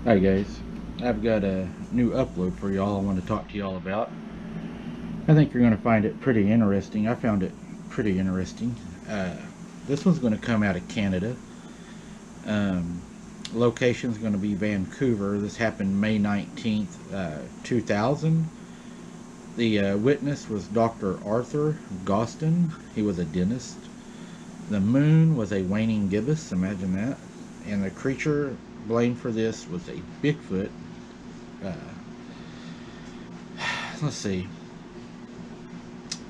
Hi guys, I've got a new upload for y'all I want to talk to y'all about. I think you're going to find it pretty interesting. I found it pretty interesting. Uh, this one's going to come out of Canada. Um, Location's going to be Vancouver. This happened May 19th, 2000. The witness was Dr. Arthur Gostin. He was a dentist. The moon was a waning gibbous, imagine that. And the creature blamed for this was a Bigfoot. Uh, let's see.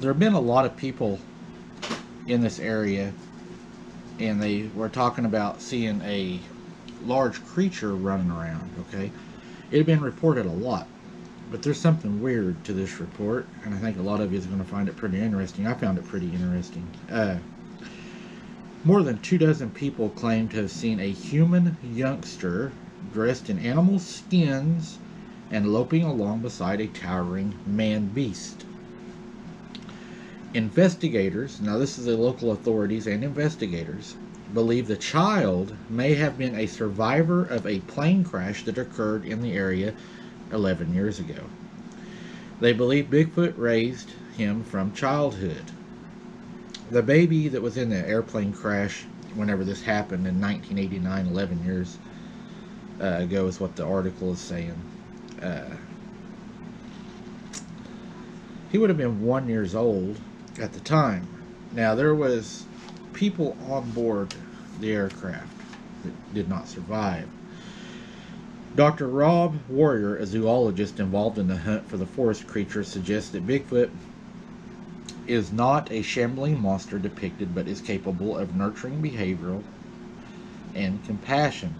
There have been a lot of people in this area, and they were talking about seeing a large creature running around. Okay, it had been reported a lot, but there's something weird to this report, and I think a lot of you is going to find it pretty interesting. I found it pretty interesting. More than 24 people claim to have seen a human youngster dressed in animal skins and loping along beside a towering man beast. Investigators, now this is the local authorities and investigators, believe the child may have been a survivor of a plane crash that occurred in the area 11 years ago. They believe Bigfoot raised him from childhood. The baby that was in the airplane crash whenever this happened in 1989, 11 years ago, is what the article is saying. Uh, he would have been 1 years old at the time. Now there was people on board the aircraft that did not survive. Dr. Rob Warrior, a zoologist involved in the hunt for the forest creature, suggests that Bigfoot is not a shambling monster depicted, but is capable of nurturing behavioral and compassion.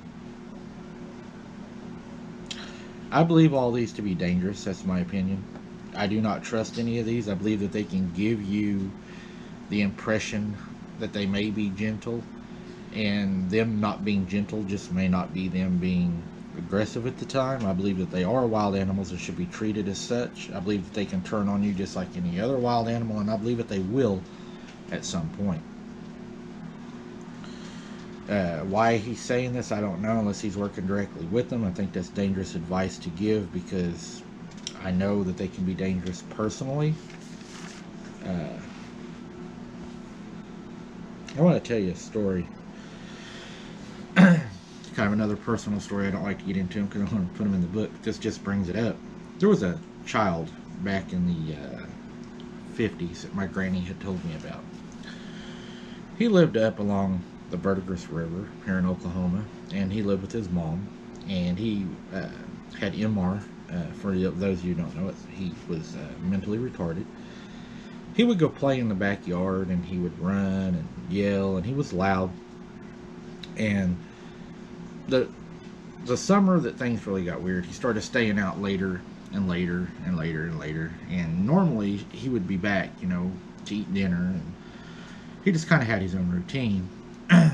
I believe all these to be dangerous. That's my opinion. I do not trust any of these. I believe that they can give you the impression that they may be gentle, and them not being gentle just may not be them being aggressive at the time. I believe that they are wild animals that should be treated as such. I believe that they can turn on you just like any other wild animal, and I believe that they will at some point. Why he's saying this, I don't know, unless he's working directly with them. I think that's dangerous advice to give because I know that they can be dangerous personally. Uh, I want to tell you a story. Kind of another personal story. I don't like to get into them because I don't want to put them in the book. This just brings it up. There was a child back in the 50s that my granny had told me about. He lived up along the Verdigris River here in Oklahoma, and he lived with his mom, and he had MR. For those of you who don't know it, he was mentally retarded. He would go play in the backyard, and he would run and yell, and he was loud. And the the summer that things really got weird, he started staying out later and later and later and later. And normally he would be back, to eat dinner, and he just kind of had his own routine.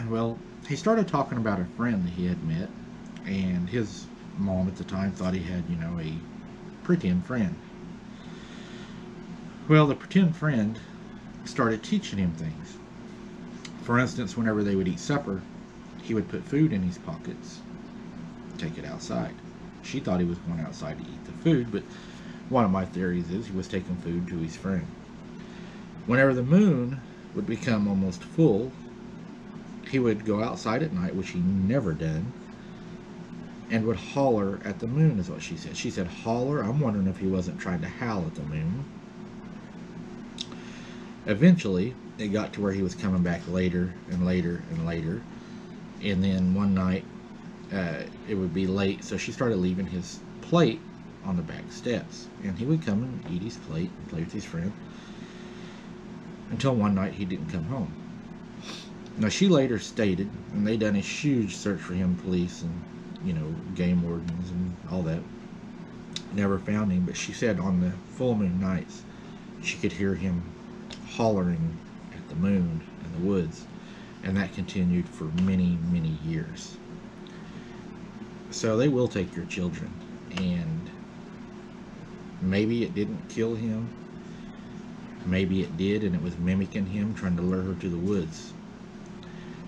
Well, he started talking about a friend that he had met, and his mom at the time thought he had, a pretend friend. Well, the pretend friend started teaching him things. For instance, whenever they would eat supper, he would put food in his pockets, take it outside. She thought he was going outside to eat the food, but one of my theories is he was taking food to his friend. Whenever the moon would become almost full, he would go outside at night, which he never done, and would holler at the moon, is what she said. She said, holler? I'm wondering if he wasn't trying to howl at the moon. Eventually, it got to where he was coming back later and later and later. And then one night, it would be late, so she started leaving his plate on the back steps. And he would come and eat his plate and play with his friend until one night he didn't come home. Now, she later stated, and they done a huge search for him, police and, game wardens and all that, never found him, but she said on the full moon nights, she could hear him hollering at the moon in the woods, and that continued for many, many years. So they will take your children, and maybe it didn't kill him, maybe it did, and it was mimicking him, trying to lure her to the woods.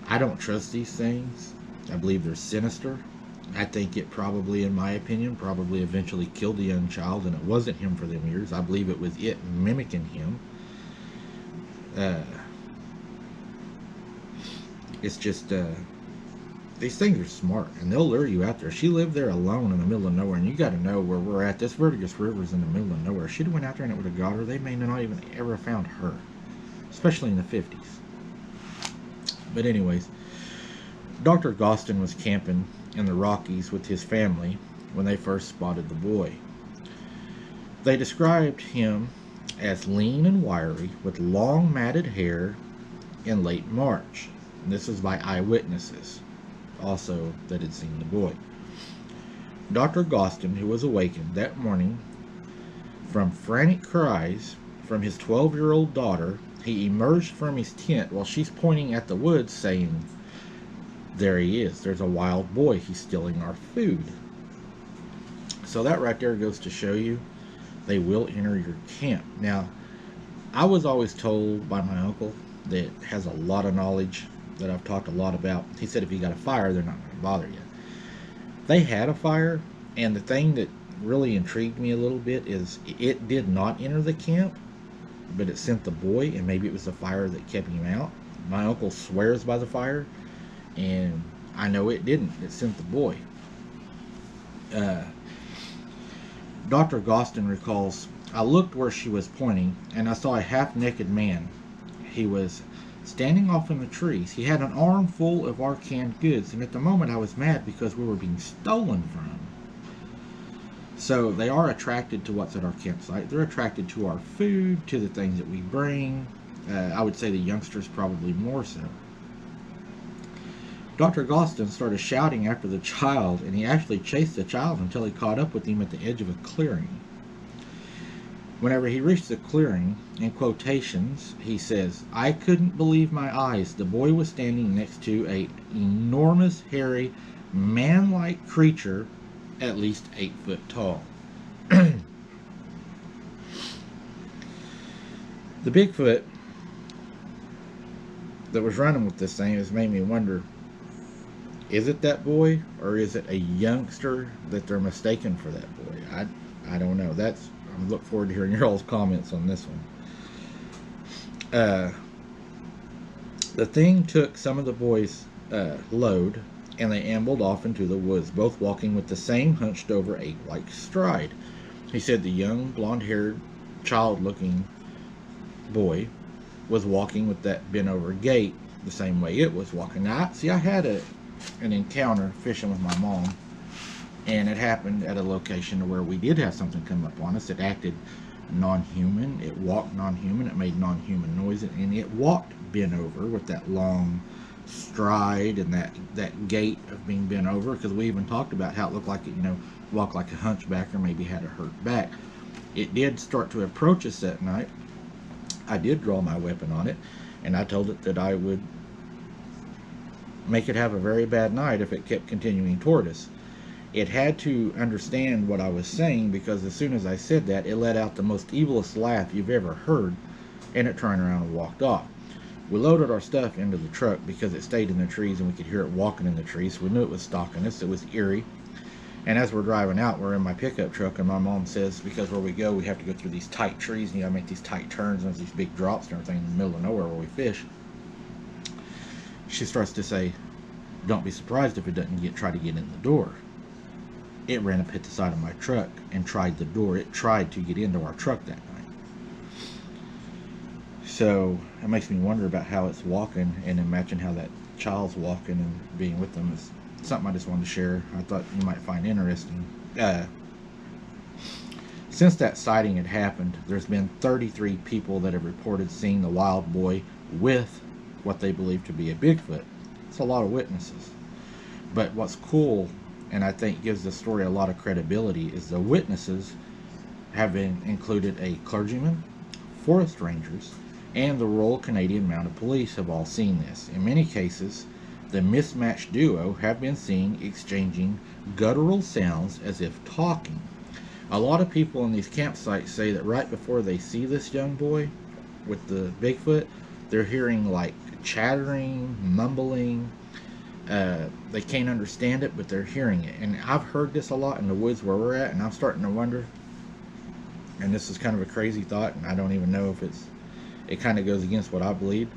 I don't trust these things. I believe they're sinister. I think it probably, in my opinion, probably eventually killed the young child, and it wasn't him for them years. I believe it was it mimicking him. Uh, it's just, these things are smart, and they'll lure you out there. She lived there alone in the middle of nowhere, and you got to know where we're at. This Verdigris River is in the middle of nowhere. If she'd have went out there and it would have got her, they may not even ever found her, especially in the 50s. But anyways, Dr. Gostin was camping in the Rockies with his family when they first spotted the boy. They described him as lean and wiry with long matted hair in late March. And this is by eyewitnesses also that had seen the boy. Dr. Gostin, who was awakened that morning from frantic cries from his 12-year-old daughter, he emerged from his tent while she's pointing at the woods saying, "There he is. There's a wild boy. He's stealing our food." So that right there goes to show you they will enter your camp. Now, I was always told by my uncle that has a lot of knowledge that I've talked a lot about. He said if you got a fire, they're not going to bother you. They had a fire, and the thing that really intrigued me a little bit is it did not enter the camp, but it sent the boy, and maybe it was the fire that kept him out. My uncle swears by the fire, and I know it didn't. It sent the boy. Dr. Gostin recalls, "I looked where she was pointing, and I saw a half-naked man. He was standing off in the trees. He had an armful of our canned goods, and at the moment I was mad because we were being stolen from." So they are attracted to what's at our campsite. They're attracted to our food, to the things that we bring. I would say the youngsters probably more so. Dr. Gostin started shouting after the child, and he actually chased the child until he caught up with him at the edge of a clearing. Whenever he reached the clearing, in quotations, he says, "I couldn't believe my eyes. The boy was standing next to an enormous, hairy, man-like creature, at least 8 foot tall." The Bigfoot that was running with this thing has made me wonder, is it that boy, or is it a youngster that they're mistaken for that boy? I don't know. I look forward to hearing your all's comments on this one. The thing took some of the boys' load, and they ambled off into the woods, both walking with the same hunched over ape-like stride. He said the young, blonde-haired, child-looking boy was walking with that bent-over gait the same way it was walking. Now, I had an encounter fishing with my mom, and it happened at a location where we did have something come up on us. It acted non-human. It walked non-human. It made non-human noises, and it walked bent over with that long stride and that gait of being bent over, because we even talked about how it looked like it, walked like a hunchback or maybe had a hurt back. It did start to approach us that night. I did draw my weapon on it, and I told it that I would make it have a very bad night if it kept continuing toward us. It had to understand what I was saying, because as soon as I said that, it let out the most evilest laugh you've ever heard, and it turned around and walked off. We loaded our stuff into the truck because it stayed in the trees and we could hear it walking in the trees, so we knew it was stalking us. It was eerie. And as we're driving out, we're in my pickup truck, and my mom says, because where we go, we have to go through these tight trees, and you gotta make these tight turns, and there's these big drops and everything in the middle of nowhere where we fish. She starts to say, "Don't be surprised if it doesn't try to get in the door." It ran up, hit the side of my truck, and tried the door. It tried to get into our truck that night. So it makes me wonder about how it's walking, and imagine how that child's walking and being with them is something I just wanted to share. I thought you might find interesting. Since that sighting had happened, there's been 33 people that have reported seeing the wild boy with what they believe to be a Bigfoot. It's a lot of witnesses. But what's cool, and I think gives the story a lot of credibility, is the witnesses have included a clergyman, forest rangers, and the Royal Canadian Mounted Police have all seen this. In many cases, the mismatched duo have been seen exchanging guttural sounds as if talking. A lot of people in these campsites say that right before they see this young boy with the Bigfoot, they're hearing like chattering, mumbling, They can't understand it, but they're hearing it. And I've heard this a lot in the woods where we're at, and I'm starting to wonder, and this is kind of a crazy thought, and I don't even know if it kind of goes against what I believe.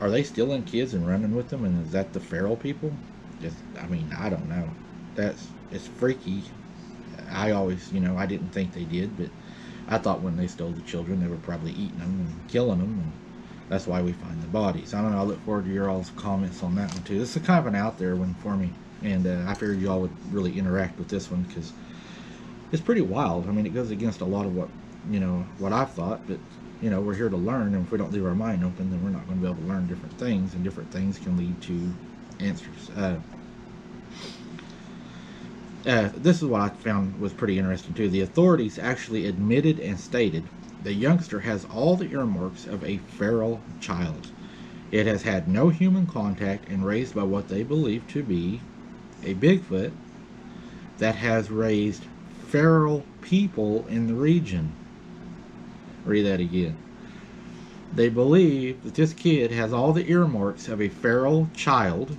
Are they stealing kids and running with them, and is that the feral people? Just, I mean, I don't know. It's freaky. I always, I didn't think they did, but I thought when they stole the children, they were probably eating them and killing them, and that's why we find the bodies. I don't know. I look forward to your all's comments on that one too. This is kind of an out there one for me, and I figured you all would really interact with this one because it's pretty wild. I mean, it goes against a lot of what I've thought, but we're here to learn, and if we don't leave our mind open, then we're not going to be able to learn different things, and different things can lead to answers. This is what I found was pretty interesting too. The authorities actually admitted and stated the youngster has all the earmarks of a feral child. It has had no human contact and raised by what they believe to be a Bigfoot that has raised feral people in the region. Read that again. They believe that this kid has all the earmarks of a feral child.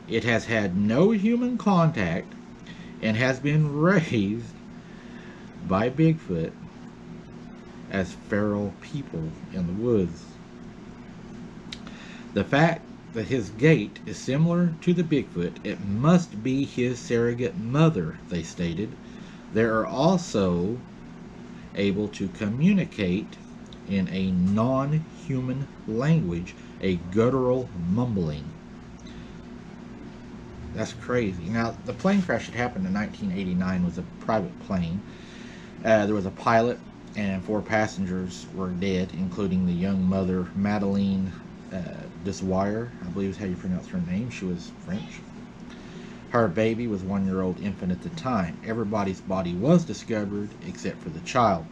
It has had no human contact and has been raised by Bigfoot as feral people in the woods. The fact that his gait is similar to the Bigfoot, it must be his surrogate mother, they stated. They are also able to communicate in a non-human language, a guttural mumbling. That's crazy. Now, the plane crash that happened in 1989 was a private plane. There was a pilot and 4 passengers were dead, including the young mother, Madeleine Deswire, I believe is how you pronounce her name. She was French. Her baby was 1-year-old infant at the time. Everybody's body was discovered except for the child.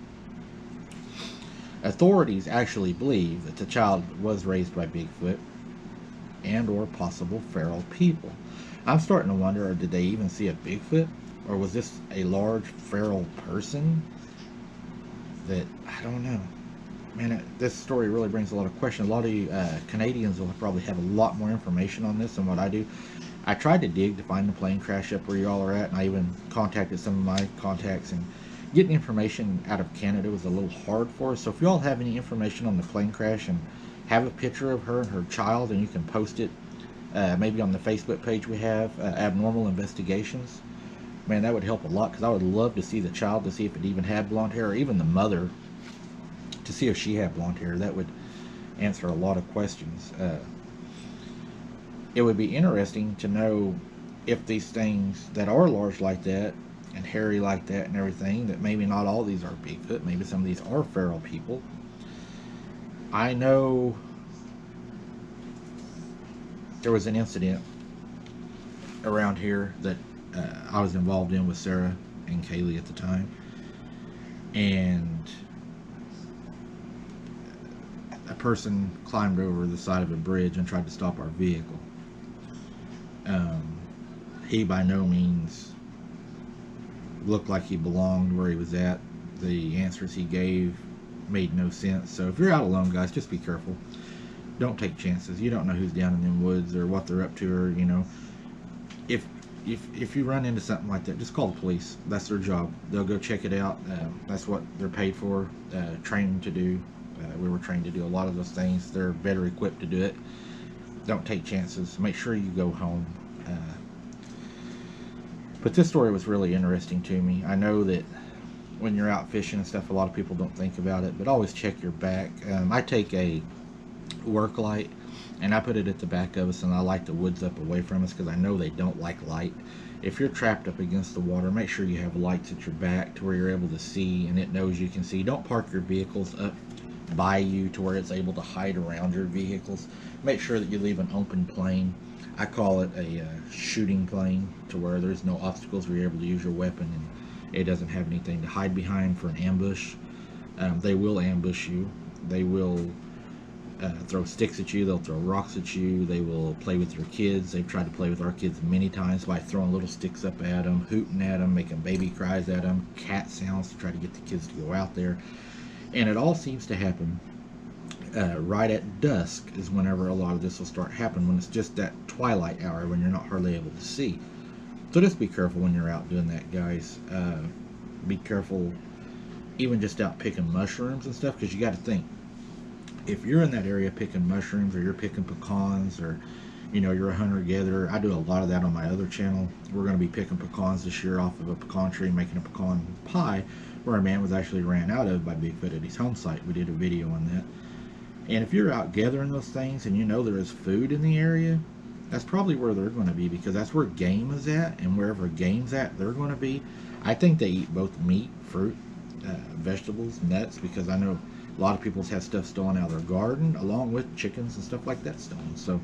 Authorities actually believe that the child was raised by Bigfoot and or possible feral people. I'm starting to wonder, did they even see a Bigfoot? Or was this a large feral person? That, I don't know. Man, this story really brings a lot of questions. A lot of you Canadians will probably have a lot more information on this than what I do. I tried to dig to find the plane crash up where y'all are at, and I even contacted some of my contacts, and getting information out of Canada was a little hard for us. So if y'all have any information on the plane crash and have a picture of her and her child, and you can post it maybe on the Facebook page we have, Abnormal Investigations, man, that would help a lot, because I would love to see the child, to see if it even had blonde hair, or even the mother, to see if she had blonde hair. That would answer a lot of questions. It would be interesting to know if these things that are large like that and hairy like that and everything, that maybe not all these are Bigfoot, maybe some of these are feral people. I know there was an incident around here that I was involved in with Sarah and Kaylee at the time, and a person climbed over the side of a bridge and tried to stop our vehicle. He by no means looked like he belonged where he was at. The answers he gave made no sense. So if you're out alone, guys, just be careful. Don't take chances. You don't know who's down in them woods or what they're up to, or if you run into something like that, just call the police. That's their job. They'll go check it out. That's what they're paid for, trained to do. We were trained to do a lot of those things. They're better equipped to do it. Don't take chances. Make sure you go home. But this story was really interesting to me. I know that when you're out fishing and stuff, a lot of people don't think about it, but always check your back. I take a work light and I put it at the back of us, and I light the woods up away from us because I know they don't like light. If you're trapped up against the water, make sure you have lights at your back to where you're able to see and it knows you can see. Don't park your vehicles up by you to where it's able to hide around your vehicles. Make sure that you leave an open plane. I call it a shooting plane, to where there's no obstacles, where you're able to use your weapon and it doesn't have anything to hide behind for an ambush. They will ambush you. They will throw sticks at you. They'll throw rocks at you. They will play with your kids. They've tried to play with our kids many times by throwing little sticks up at them, hooting at them, making baby cries at them, cat sounds to try to get the kids to go out there. And it all seems to happen Right at dusk is whenever a lot of this will start happening, when it's just that twilight hour when you're not hardly able to see. So just be careful when you're out doing that, guys. Be careful even just out picking mushrooms and stuff, because you got to think, if you're in that area picking mushrooms, or you're picking pecans, or you're a hunter-gatherer. I do a lot of that on my other channel. We're going to be picking pecans this year off of a pecan tree, making a pecan pie, where a man was actually ran out of by Bigfoot at his home site. We did a video on that. And if you're out gathering those things and there is food in the area, that's probably where they're going to be, because that's where game is at, and wherever game's at, they're going to be. I think they eat both meat, fruit, vegetables, nuts, because I know a lot of people have stuff stolen out of their garden, along with chickens and stuff like that stolen. So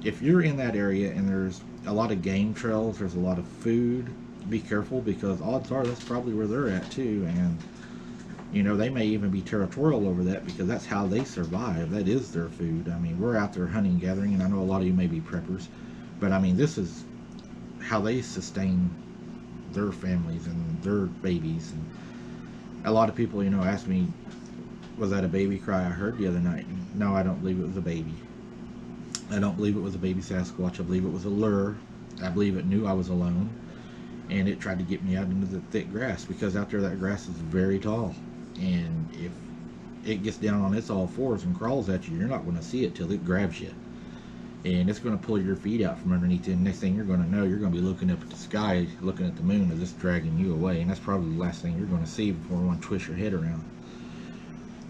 if you're in that area and there's a lot of game trails, there's a lot of food, be careful, because odds are that's probably where they're at too. And they may even be territorial over that, because that's how they survive. That is their food. I mean, we're out there hunting, gathering, and I know a lot of you may be preppers, but I mean, this is how they sustain their families and their babies. And a lot of people, ask me, was that a baby cry I heard the other night? No, I don't believe it was a baby. I don't believe it was a baby Sasquatch. I believe it was a lure. I believe it knew I was alone, and it tried to get me out into the thick grass, because out there that grass is very tall. And if it gets down on its all fours and crawls at you, you're not going to see it till it grabs you. And it's going to pull your feet out from underneath you. And next thing you're going to know, you're going to be looking up at the sky, looking at the moon as it's dragging you away. And that's probably the last thing you're going to see before you want to twist your head around.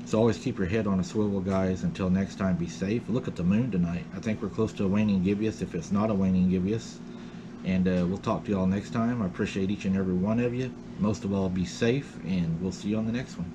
So always keep your head on a swivel, guys. Until next time, be safe. Look at the moon tonight. I think we're close to a waning gibbous, if it's not a waning gibbous. And we'll talk to y'all next time. I appreciate each and every one of you. Most of all, be safe, and we'll see you on the next one.